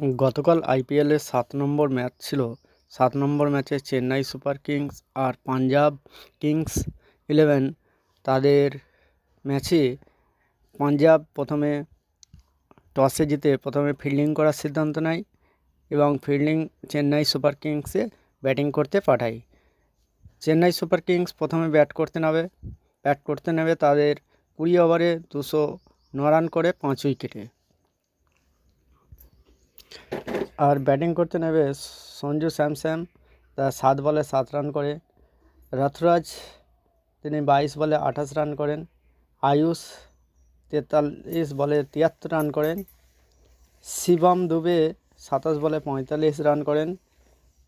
গতকাল আইপিএলের 7 নম্বর ম্যাচ ছিল। 7 নম্বর ম্যাচে চেন্নাই সুপার কিংস আর পাঞ্জাব কিংস 11 তাদের ম্যাচে পাঞ্জাব প্রথমে টসে জিতে প্রথমে ফিল্ডিং করার সিদ্ধান্ত নেয় এবং ফিল্ডিং চেন্নাই সুপার কিংসে ব্যাটিং করতে পাঠায়। চেন্নাই সুপার কিংস প্রথমে ব্যাট করতে নেবে তাদের 20 ওভারে 209 রান করে 5 উইকেটে। আর ব্যাটিং করতে নেবে সঞ্জু স্যামসন, তার 7 বলে 7 রান করে। রথরাজ তিনি 22 বলে 28 রান করেন। আয়ুষ 43 বলে 73 রান করেন। শিবম দুবে 27 বলে 45 রান করেন।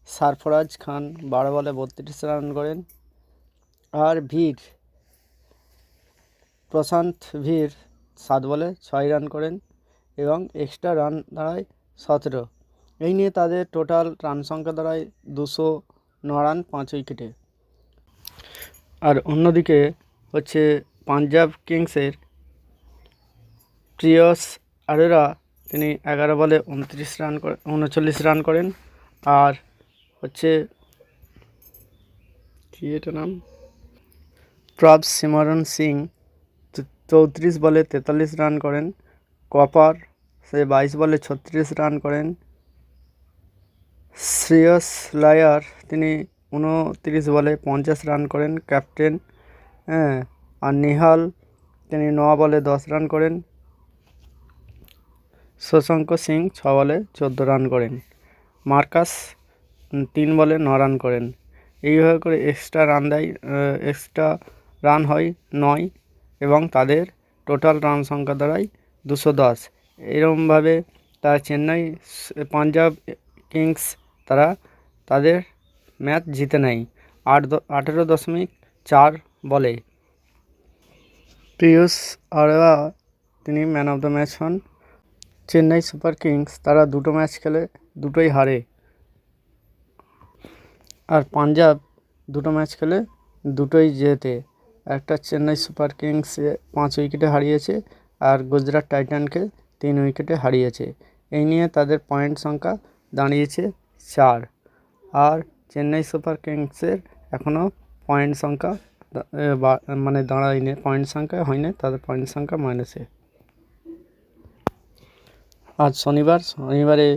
সরফরাজ খান 12 বলে 32 রান করেন। আর প্রশান্ত ভীর 7 বলে 6 রান করেন এবং এক্সট্রা রান দাঁড়ায় 17। এই নিয়ে তাদের টোটাল রান সংখ্যা দাঁড়ায় 209 রান 5 উইকেটে। আর অন্যদিকে হচ্ছে পাঞ্জাব কিংসের শ্রেয়স আরোরা, তিনি 11 বলে 39 রান করেন। আর হচ্ছে প্রভসিমরন সিং 34 বলে 43 রান করেন। কপার সে 22 বলে 36 রান করেন। শ্রেয়স আয়ার তিনি 29 বলে 50 রান করেন ক্যাপ্টেন। আর নিহাল তিনি 9 বলে 10 রান করেন। শশাঙ্ক সিং 6 বলে 14 রান করেন। মার্কাস 3 বলে 9 রান করেন। এইভাবে করে এক্সট্রা রান হয় 9 এবং তাদের টোটাল রান সংখ্যা দাঁড়ায় 210। এরকমভাবে তারা পাঞ্জাব কিংস তারা তাদের ম্যাচ জিতে নেয় 18.4 বলে। শ্রেয়স আরোরা তিনি ম্যান অফ দ্য ম্যাচ হন। চেন্নাই সুপার কিংস তারা 2টো ম্যাচ খেলে 2টোই হারে, আর পাঞ্জাব 2টো ম্যাচ খেলে 2টোই জেতে। একটা চেন্নাই সুপার কিংসে 5 উইকেটে হারিয়েছে আর গুজরাট টাইটানকে 3 উইকেটে হারিয়েছে। এই নিয়ে তাদের পয়েন্ট সংখ্যা দাঁড়িয়েছে 4। আর চেন্নাই সুপার কিংসের এখনও পয়েন্ট সংখ্যা দাঁড়ায়নি, পয়েন্ট সংখ্যা হয়নি, তাদের পয়েন্ট সংখ্যা মাইনাসে। আজ শনিবারে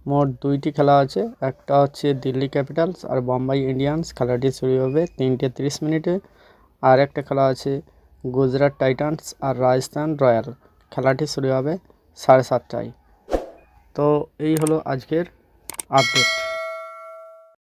মোট 2টি খেলা আছে। একটা হচ্ছে দিল্লি ক্যাপিটালস আর বোম্বাই ইন্ডিয়ান্স, খেলাটি শুরু হবে 3:30 মিনিটে। আর একটা খেলা আছে গুজরাট টাইটান্স আর রাজস্থান রয়্যাল, খেলাটি শুরু হবে 7:30টায়। তো এই হলো আজকের আপডেট।